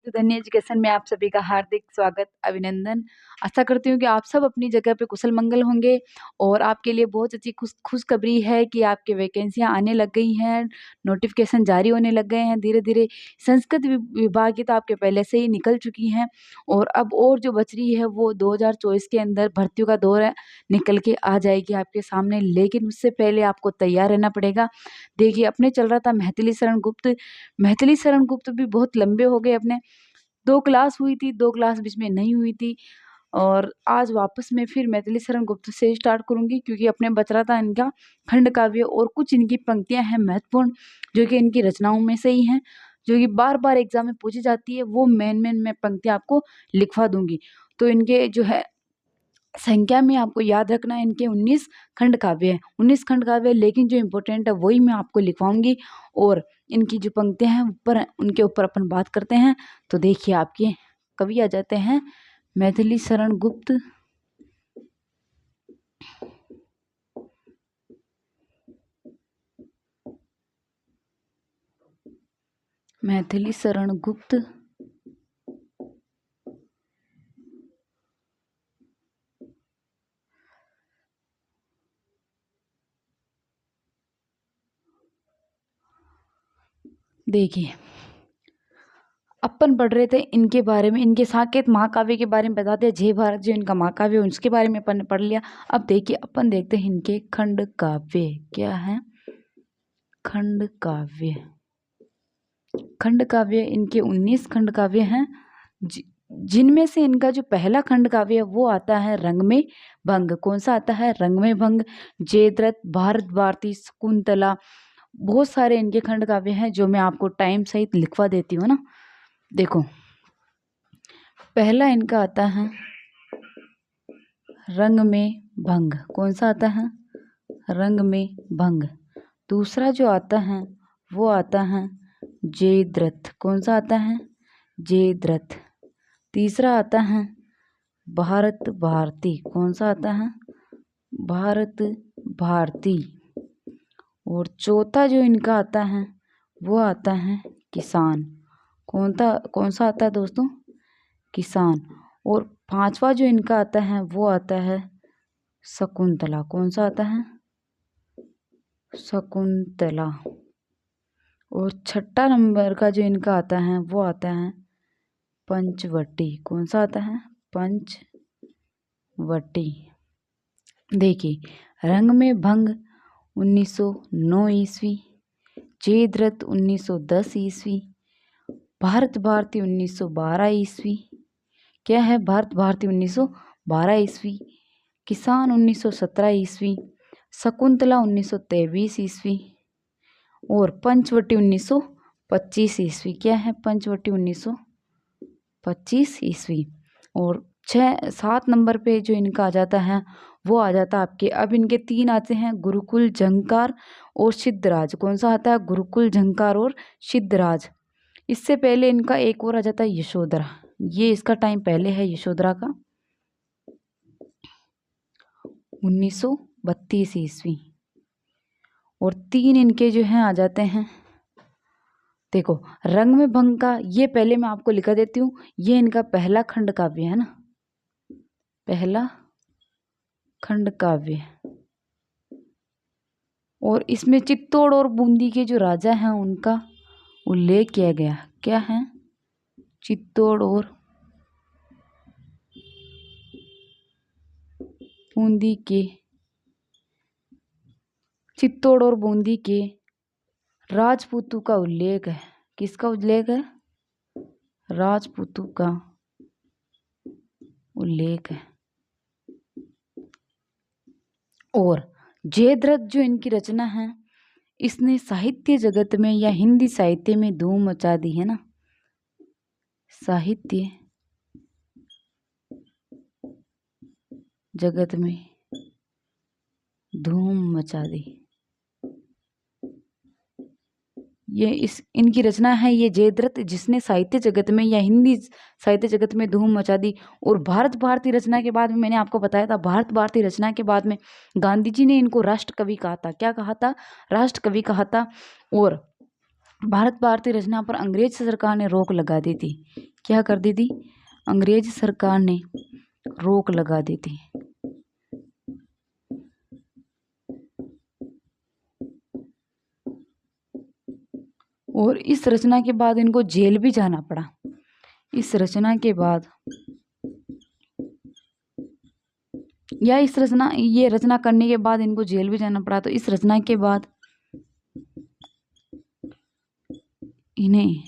To the new education में आप सभी का हार्दिक स्वागत, अभिनंदन। आशा करती हूँ कि आप सब अपनी जगह पे कुशल मंगल होंगे और आपके लिए बहुत अच्छी खुशखबरी है कि आपकी वैकेंसियाँ आने लग गई हैं, नोटिफिकेशन जारी होने लग गए हैं धीरे-धीरे। संस्कृत विभाग की तो आपके पहले से ही निकल चुकी हैं और अब और जो बच रही है वो 2024 के अंदर भर्तियों का दौर है, निकल के आ जाएगी आपके सामने, लेकिन उससे पहले आपको तैयार रहना पड़ेगा। देखिए, अपने चल रहा था मैथिली शरण गुप्त भी बहुत लंबे हो गए अपने। 2 क्लास हुई थी, 2 क्लास बीच में नहीं हुई थी और आज वापस मैं फिर मैथिली शरण गुप्त से स्टार्ट करूँगी, क्योंकि अपने बच रहा था इनका खंड काव्य और कुछ इनकी पंक्तियाँ हैं महत्वपूर्ण, जो कि इनकी रचनाओं में से ही हैं, जो कि बार-बार एग्ज़ाम में पूछी जाती है। वो मेन मैं पंक्तियाँ आपको लिखवा दूँगी। तो इनके जो है संख्या में आपको याद रखना है, इनके 19 खंड काव्य हैं, 19 खंड काव्य, लेकिन जो इम्पोर्टेंट है वही मैं आपको लिखवाऊँगी और इनकी जो पंक्तियाँ हैं ऊपर उनके ऊपर अपन बात करते हैं। तो देखिए, आपके कवि आ जाते हैं मैथिली शरण गुप्त। मैथिली शरण गुप्त देखिए, अपन पढ़ रहे थे इनके बारे में, इनके साकेत महाकाव्य के बारे में बताते हैं। जय भारत जो इनका महाकाव्य है उसके बारे में अपन ने पढ़ लिया। अब देखिए, अपन देखते हैं इनके खंड काव्य क्या है। खंड काव्य इनके 19 खंड काव्य हैं, जिनमें से इनका जो पहला खंड काव्य है वो आता है रंग में भंग। कौन सा आता है? रंग में भंग, जयद्रथ, भारत भारती, शकुंतला, बहुत सारे इनके खंड काव्य हैं जो मैं आपको टाइम सहित लिखवा देती हूँ ना। देखो, पहला इनका आता है रंग में भंग। कौन सा आता है? रंग में भंग। दूसरा जो आता है वो आता है जयद्रथ। कौन सा आता है? जयद्रथ। तीसरा आता है भारत भारती। कौन सा आता है? भारत भारती। और चौथा जो इनका आता है वो आता है किसान। कौन सा आता है दोस्तों? किसान। और पांचवा जो इनका आता है वो आता है शकुंतला। कौन सा आता है? शकुंतला। और छठा नंबर का जो इनका आता है वो आता है पंचवटी। कौन सा आता है? पंचवटी। देखिए, रंग में भंग 1909 ईस्वी, जयद्रथ 1910 ईस्वी, भारत भारती 1912 ईस्वी। क्या है? भारत भारती 1912 ईस्वी, किसान 1917 ईस्वी, शकुंतला 1923 ईस्वी और पंचवटी 1925 ईस्वी। क्या है? पंचवटी 1925 ईस्वी। और 7 नंबर पे जो इनका आ जाता है वो आ जाता है आपके, अब इनके 3 आते हैं, गुरुकुल, झंकार और सिद्धराज। कौन सा आता है? गुरुकुल, झंकार और सिद्धराज। इससे पहले इनका एक और आ जाता है यशोधरा। ये इसका टाइम पहले है यशोधरा का, 1932 ईस्वी। और 3 इनके जो हैं आ जाते हैं, देखो, रंग में भंग का ये पहले मैं आपको लिखा देती हूँ। ये इनका पहला खंड काव्य है ना, पहला खंड काव्य। और इसमें चित्तौड़ और बूंदी के जो राजा हैं उनका उल्लेख किया गया। क्या है? चित्तौड़ और बूंदी के राजपूतों का उल्लेख है। किसका उल्लेख है? राजपूतों का उल्लेख है। और जयद्रथ जो इनकी रचना है, इसने साहित्य जगत में या हिंदी साहित्य में धूम मचा दी है ना, साहित्य जगत में धूम मचा दी। ये इनकी रचना है, ये जयद्रथ, जिसने साहित्य जगत में या हिंदी साहित्य जगत में धूम मचा दी। और भारत भारती रचना के बाद में मैंने आपको बताया था, भारत भारती रचना के बाद में गांधी जी ने इनको राष्ट्र कवि कहा था। क्या कहा था? राष्ट्र कवि कहा था। और भारत भारती रचना पर अंग्रेज सरकार ने रोक लगा दी थी। क्या कर दी थी, अंग्रेज सरकार ने रोक लगा दी थी। और इस रचना के बाद इनको जेल भी जाना पड़ा। इस रचना के बाद या ये रचना करने के बाद इनको जेल भी जाना पड़ा। तो इस रचना के बाद इन्हें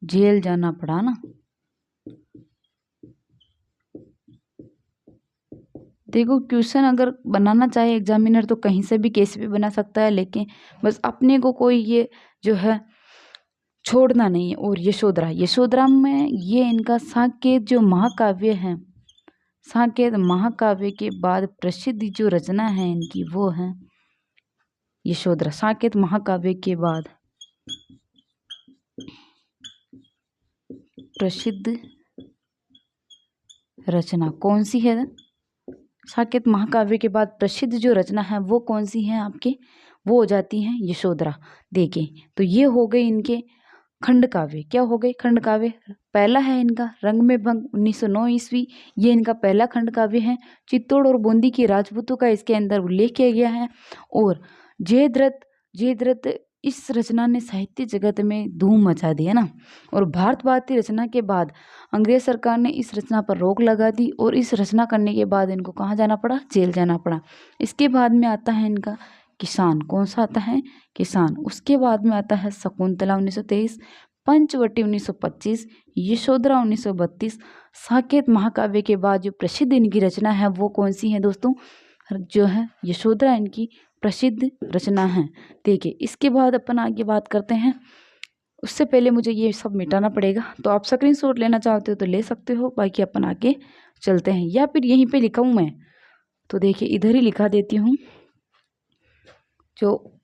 जेल जाना पड़ा ना। देखो, क्वेश्चन अगर बनाना चाहे एग्जामिनर तो कहीं से भी कैसे भी बना सकता है, लेकिन बस अपने को कोई ये जो है छोड़ना नहीं है। और यशोधरा में ये इनका साकेत जो महाकाव्य है, साकेत महाकाव्य के बाद प्रसिद्ध जो रचना है इनकी वो है यशोधरा। साकेत महाकाव्य के बाद प्रसिद्ध रचना कौन सी है? साकेत महाकाव्य के बाद प्रसिद्ध जो रचना है वो कौन सी है आपके? वो हो जाती है यशोधरा। देखिए, तो ये हो गए इनके खंड काव्य। क्या हो गए? खंड काव्य। पहला है इनका रंग में भंग 1909 ईस्वी, ये इनका पहला खंड काव्य है। चित्तौड़ और बूंदी की राजपूतों का इसके अंदर उल्लेख किया गया है। और जयद्रथ इस रचना ने साहित्य जगत में धूम मचा दी है ना। और भारतीय रचना के बाद अंग्रेज सरकार ने इस रचना पर रोक लगा दी और इस रचना करने के बाद इनको कहाँ जाना पड़ा? जेल जाना पड़ा। इसके बाद में आता है इनका किसान। कौन सा आता है? किसान। उसके बाद में आता है शकुंतला 1923, पंचवटी 1925, यशोधरा 1932। साकेत महाकाव्य के बाद जो प्रसिद्ध इनकी रचना है वो कौन सी है दोस्तों? जो है यशोधरा इनकी प्रसिद्ध रचना है। देखिए, इसके बाद अपन आगे बात करते हैं। उससे पहले मुझे ये सब मिटाना पड़ेगा, तो आप स्क्रीनशॉट लेना चाहते हो तो ले सकते हो, बाकी अपन आगे चलते हैं। या फिर यहीं पे लिखा हूँ मैं, तो देखिए इधर ही लिखा देती हूँ। जो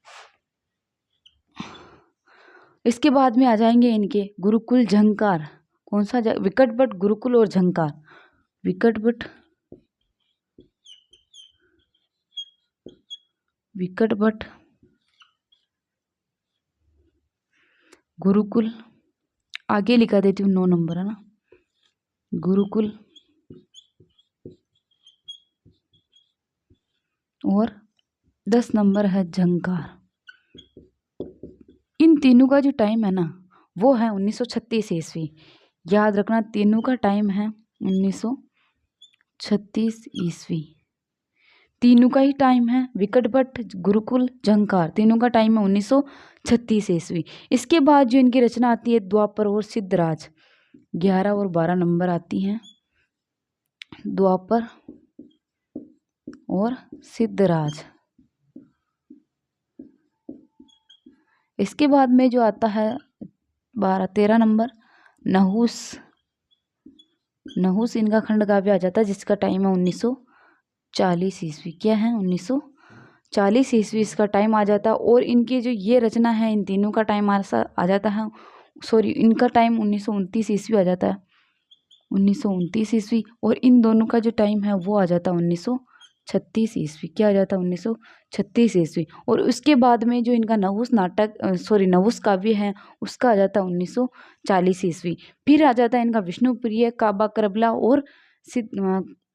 इसके बाद में आ जाएंगे इनके गुरुकुल झंकार। कौन सा? विकट भट, गुरुकुल और झंकार। विकट भट गुरुकुल, आगे लिखा देती हूँ 9 नंबर है ना, गुरुकुल और 10 नंबर है झंकार। इन तीनों का जो टाइम है ना वो है 1936 ईस्वी। याद रखना, तीनों का टाइम है 1936 ईस्वी। तीनों का ही टाइम है। विकट भट, गुरुकुल, झंकार, तीनों का टाइम है 1936 ईस्वी। इसके बाद जो इनकी रचना आती है द्वापर और सिद्धराज, 11 और 12 नंबर आती हैं। द्वापर और सिद्धराज। इसके बाद में जो आता है 12-13 नंबर, नहुस इनका खंड काव्य आ जाता है, जिसका टाइम है 1940 ईस्वी। क्या है? 1940 ईस्वी इसका टाइम आ जाता है। और इनकी जो ये रचना है इन तीनों का टाइम आ जाता है, सॉरी, इनका टाइम 1929 ईस्वी आ जाता है, 1929 ईस्वी। और इन दोनों का जो टाइम है वो आ जाता है 1936 ईस्वी। क्या आ जाता है? 1936 ईस्वी। और उसके बाद में जो इनका नहुस काव्य है उसका आ जाता है 1940 ईस्वी। फिर आ जाता है इनका विष्णुप्रिय, काबा करबला और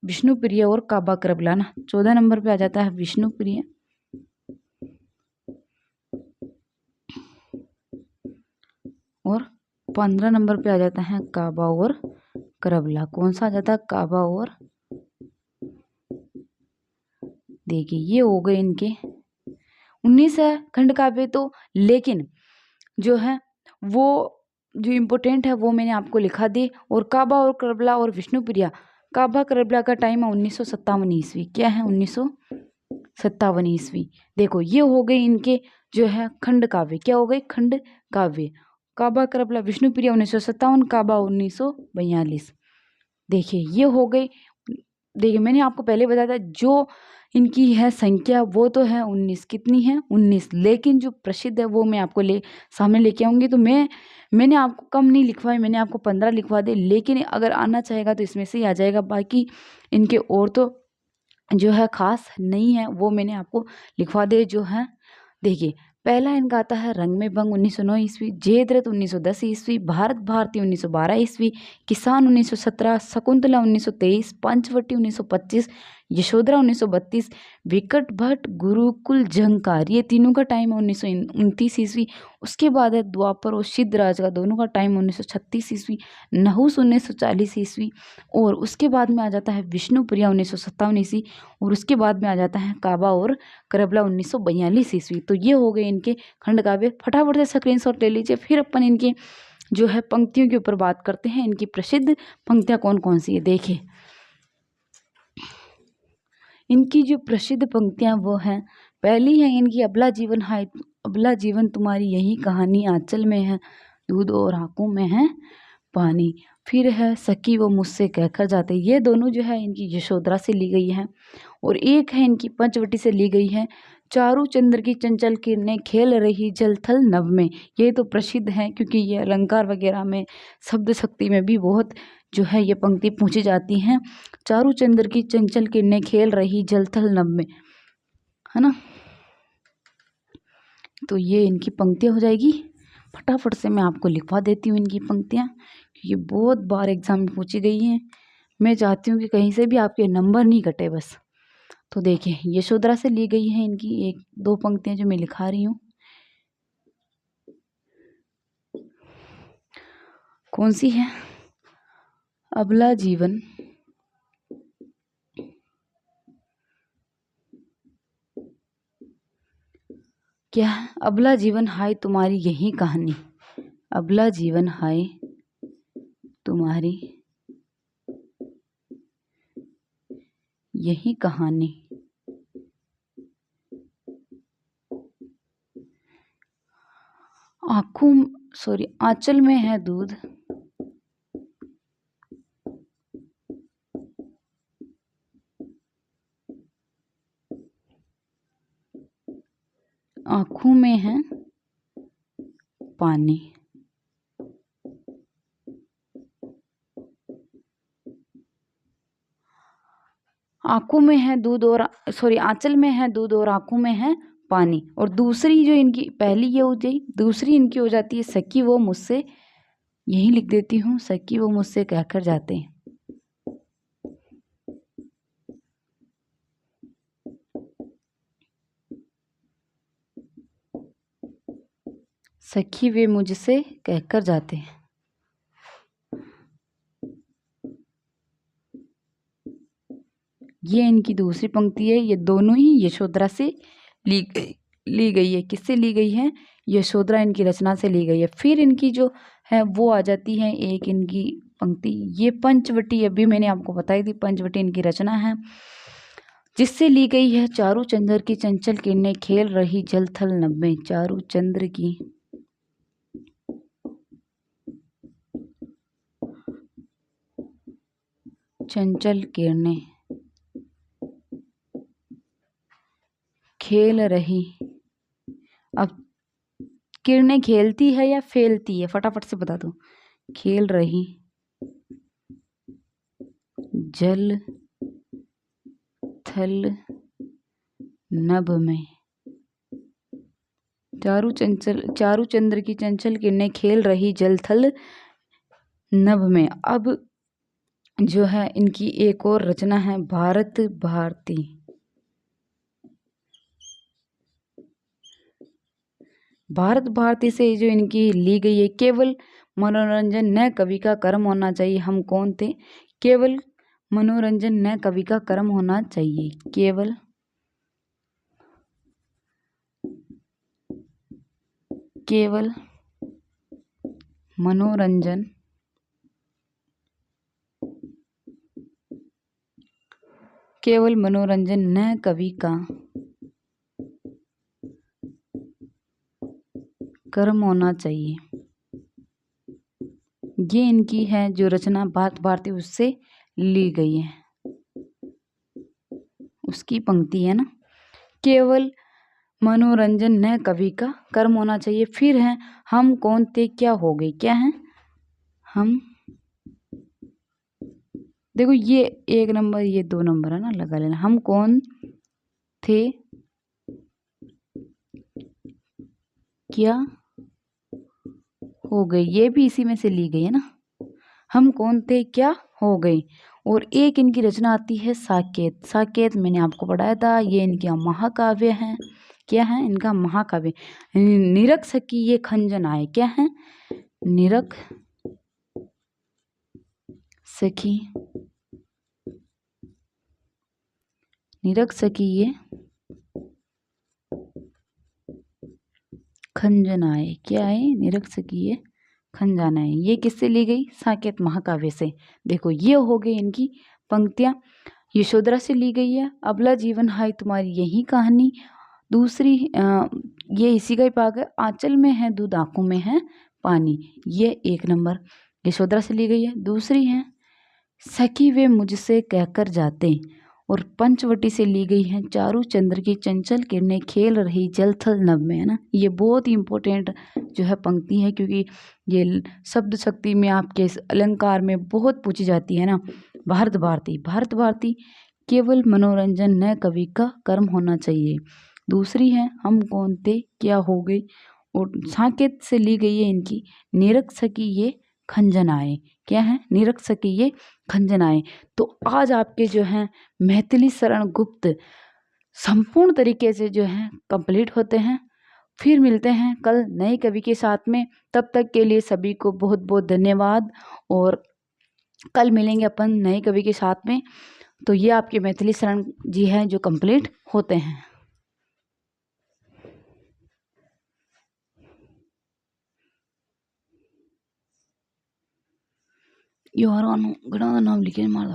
विष्णुप्रिय और काबा करबला ना। 14 नंबर पे आ जाता है विष्णुप्रिय और 15 नंबर पे आ जाता है काबा और करबला। कौन सा आ जाता है? काबा और, देखिए ये हो गए इनके 19 है खंड काव्य तो। लेकिन जो है वो जो इम्पोर्टेंट है वो मैंने आपको लिखा दी। और काबा और करबला और विष्णुप्रिया, काबा करबला का टाइम है 1957 ईस्वी। क्या है? 1957 ईस्वी। देखो ये हो गए इनके जो है खंड काव्य। क्या हो गए? खंड काव्य। काबा करबला विष्णुप्रिया 1957, काबा 1942। देखिए ये हो गई। देखिए मैंने आपको पहले बताया था जो इनकी है संख्या वो तो है 19। कितनी है? 19। लेकिन जो प्रसिद्ध है वो मैं आपको सामने लेके आऊँगी। तो मैंने आपको कम नहीं लिखवाई, मैंने आपको 15 लिखवा दे। लेकिन अगर आना चाहेगा तो इसमें से ही आ जाएगा। बाकी इनके और तो जो है खास नहीं है, वो मैंने आपको लिखवा दे जो है। देखिए पहला इनका आता है रंग में भंग 1909 ईस्वी, जयद्रथ 1910 ईस्वी, भारत भारती 1912 ईस्वी, किसान 1917, शकुंतला 1923, पंचवटी 1925, यशोधरा 1932, विकट भट्ट, गुरुकुल झंकार, ये तीनों का टाइम है 1929 ईस्वी। उसके बाद है द्वापर और सिद्धराज का, दोनों का टाइम 1936 ईस्वी, नहुस 1940 ईस्वी, और उसके बाद में आ जाता है विष्णुप्रिया 1957 ईस्वी, और उसके बाद में आ जाता है काबा और करबला 1942 ईस्वी। तो ये हो गए इनके खंड काव्य। फटाफट से स्क्रीनशॉट ले लीजिए, फिर अपन इनके जो है पंक्तियों के ऊपर बात करते हैं। इनकी प्रसिद्ध पंक्तियां कौन कौन सी है देखिए। इनकी जो प्रसिद्ध पंक्तियां वो हैं, पहली है इनकी अबला जीवन हाय, अबला जीवन तुम्हारी यही कहानी, आंचल में है दूध और आंखों में है पानी। फिर है सखी वो मुझसे कहकर जाते, ये दोनों जो है इनकी यशोधरा से ली गई है। और एक है इनकी पंचवटी से ली गई है, चारू चंद्र की चंचल किरणें खेल रही जल थल नभ में। ये तो प्रसिद्ध है क्योंकि ये अलंकार वगैरह में, शब्द शक्ति में भी बहुत जो है ये पंक्ति पूछी जाती हैं। चारू चंद्र की चंचल किरणें खेल रही जल थल नभ में, है ना। तो ये इनकी पंक्तियां हो जाएगी। फटाफट से मैं आपको लिखवा देती हूँ इनकी पंक्तियां, क्योंकि बहुत बार एग्जाम में पूछी गई हैं। मैं चाहती हूँ कि कहीं से भी आपके नंबर नहीं कटे बस। तो देखिए, यशोधरा से ली गई है इनकी एक दो पंक्तियां जो मैं लिखा रही हूँ। कौन सी है? अबला जीवन क्या है? अबला जीवन हाय तुम्हारी यही कहानी, अबला जीवन हाय तुम्हारी यही कहानी, आंखों सॉरी आंचल में है दूध, आंखों में है पानी। आंखों में है दूध और सॉरी आंचल में है दूध और आंखों में है पानी। और दूसरी जो इनकी पहली ये हो जाए, दूसरी इनकी हो जाती है सखी वो मुझसे, यही लिख देती हूँ, सखी वो मुझसे कहकर जाते हैं। सखी वे मुझसे कहकर जाते हैं। ये इनकी दूसरी पंक्ति है। ये दोनों ही यशोधरा से ली गई है। किससे ली गई है? यशोधरा इनकी रचना से ली गई है। फिर इनकी जो है वो आ जाती है एक इनकी पंक्ति, ये पंचवटी, अभी मैंने आपको बताई थी पंचवटी इनकी रचना है, जिससे ली गई है चारू चंद्र की चंचल किरणें खेल रही जल थल नभ में। चारू चंद्र की चंचल किरणें खेल रही, अब किरणें खेलती है या फैलती है, फटाफट से बता दो। खेल रही जल थल नभ में, चारू चंद्र की चंचल किरणें खेल रही जल थल नभ में। अब जो है इनकी एक और रचना है भारत भारती। भारत भारती से जो इनकी ली गई है, केवल मनोरंजन न कवि का कर्म होना चाहिए, हम कौन थे? केवल मनोरंजन न कवि का कर्म होना चाहिए, केवल केवल मनोरंजन केवल मनोरंजन न कवि का कर्म होना चाहिए। ये इनकी है जो रचना भारत भारती उससे ली गई है, उसकी पंक्ति है ना। केवल मनोरंजन न कवि का कर्म होना चाहिए। फिर है हम कौन थे क्या हो गई, क्या है? हम, देखो ये एक नंबर ये दो नंबर है ना, लगा लेना। हम कौन थे क्या हो गई, ये भी इसी में से ली गई है ना। हम कौन थे क्या हो गए। और एक इनकी रचना आती है साकेत। साकेत मैंने आपको पढ़ाया था, ये इनका महाकाव्य है। क्या है इनका महाकाव्य। निरख सकी ये खंजन आए। क्या है निरख सकी, निरख सकी ये खंजनाए। क्या है निरख सकी ये खंजनाए। ये किससे ली गई, साकेत महाकाव्य से। देखो ये हो गई इनकी पंक्तियां। यशोधरा से ली गई है। अबला जीवन हाय तुम्हारी यही कहानी। दूसरी ये इसी का ही भाग है। आंचल में है दूध आंखों में है पानी। ये 1 नंबर यशोधरा से ली गई है। दूसरी है सखी वे मुझसे कहकर जाते। और पंचवटी से ली गई है। चारू चंद्र की चंचल किरणें खेल रही जल थल नभ में, है ना। ये बहुत ही इंपॉर्टेंट जो है पंक्ति है, क्योंकि ये शब्द शक्ति में आपके इस अलंकार में बहुत पूछी जाती है ना। भारत भारती, भारत भारती केवल मनोरंजन न कवि का कर्म होना चाहिए। दूसरी है हम कौन थे क्या हो गए। और साकेत से ली गई है इनकी निरख सकी ये खंजनाए। क्या है निरख सकी ये खंजनाए। तो आज आपके जो हैं मैथिली शरण गुप्त संपूर्ण तरीके से जो है कंप्लीट होते हैं। फिर मिलते हैं कल नए कवि के साथ में। तब तक के लिए सभी को बहुत बहुत धन्यवाद। और कल मिलेंगे अपन नए कवि के साथ में। तो ये आपके मैथिली शरण जी हैं जो कंप्लीट होते हैं। यार घड़ा नाम लिखे मार